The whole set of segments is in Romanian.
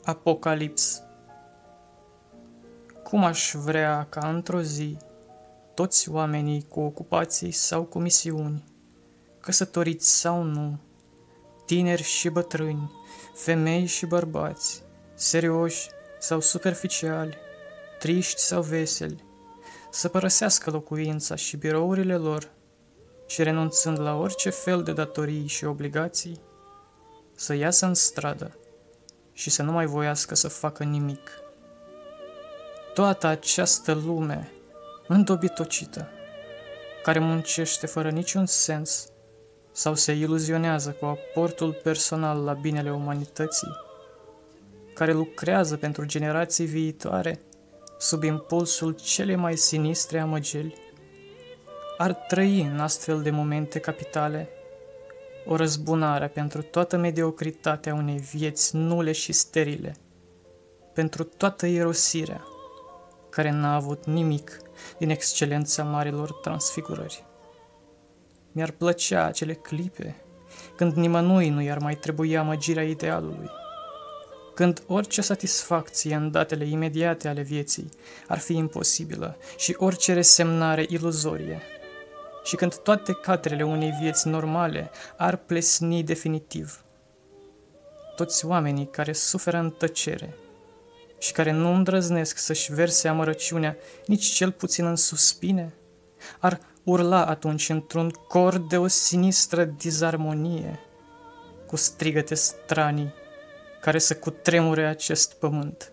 Apocalips. Cum aș vrea ca într-o zi toți oamenii cu ocupații sau cu misiuni, căsătoriți sau nu, tineri și bătrâni, femei și bărbați, serioși sau superficiali, triști sau veseli, să părăsească locuința și birourile lor și, renunțând la orice fel de datorii și obligații, să iasă în stradă și să nu mai voiască să facă nimic. Toată această lume îndobitocită, care muncește fără niciun sens sau se iluzionează cu aportul personal la binele umanității, care lucrează pentru generații viitoare sub impulsul cele mai sinistre amăgeli, ar trăi în astfel de momente capitale o răzbunare pentru toată mediocritatea unei vieți nule și sterile, pentru toată irosirea, care n-a avut nimic din excelența marilor transfigurări. Mi-ar plăcea acele clipe când nimănui nu i-ar mai trebui amăgirea idealului, când orice satisfacție în datele imediate ale vieții ar fi imposibilă și orice resemnare iluzorie, și când toate cadrele unei vieți normale ar plesni definitiv. Toți oamenii care suferă în tăcere și care nu îndrăznesc să-și verse amărăciunea nici cel puțin în suspine, ar urla atunci într-un cor de o sinistră dizarmonie, cu strigăte stranii care să cutremure acest pământ.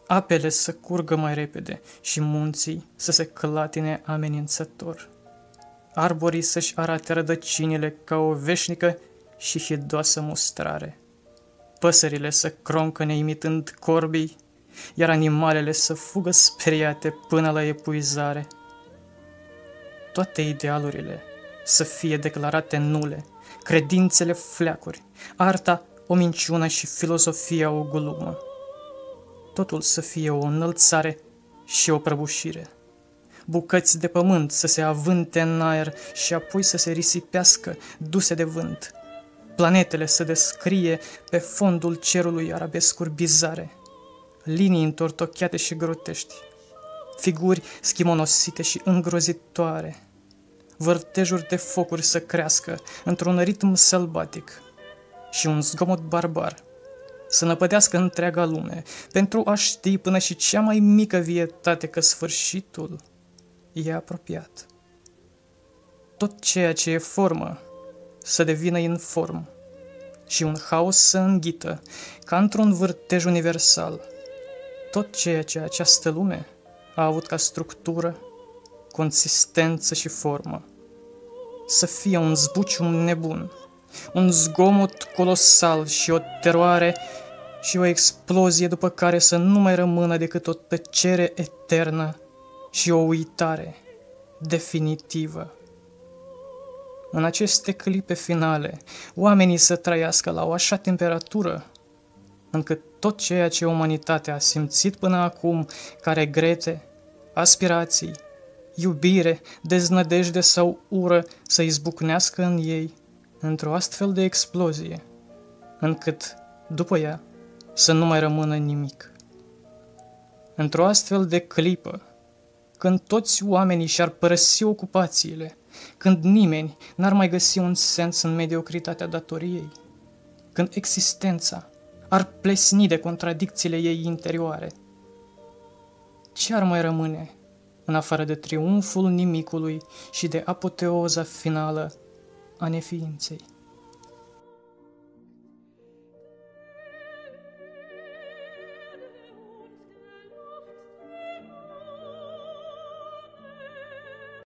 Apele să curgă mai repede și munții să se clatine amenințător. Arborii să-și arate rădăcinile ca o veșnică și hidoasă mustrare. Păsările să croncăne imitând corbii, iar animalele să fugă speriate până la epuizare. Toate idealurile să fie declarate nule, credințele fleacuri, arta o minciună și filozofia o glumă. Totul să fie o înălțare și o prăbușire. Bucăți de pământ să se avânte în aer și apoi să se risipească duse de vânt. Planetele să descrie pe fondul cerului arabescuri bizare, linii întortocheate și grotești, figuri schimonosite și îngrozitoare, vârtejuri de focuri să crească într-un ritm sălbatic și un zgomot barbar să năpădească întreaga lume pentru a ști până și cea mai mică vietate că sfârșitul e apropiat. Tot ceea ce e formă să devină inform și un haos să înghită ca într-un vârtej universal tot ceea ce această lume a avut ca structură, consistență și formă. Să fie un zbucium nebun, un zgomot colosal și o teroare și o explozie după care să nu mai rămână decât o tăcere eternă și o uitare definitivă. În aceste clipe finale, oamenii să trăiască la o așa temperatură, încât tot ceea ce umanitatea a simțit până acum ca regrete, aspirații, iubire, deznădejde sau ură să izbucnească în ei într-o astfel de explozie, încât, după ea, să nu mai rămână nimic. Într-o astfel de clipă, când toți oamenii și-ar părăsi ocupațiile, când nimeni n-ar mai găsi un sens în mediocritatea datoriei, când existența ar plesni de contradicțiile ei interioare, ce ar mai rămâne în afară de triumful nimicului și de apoteoza finală a neființei?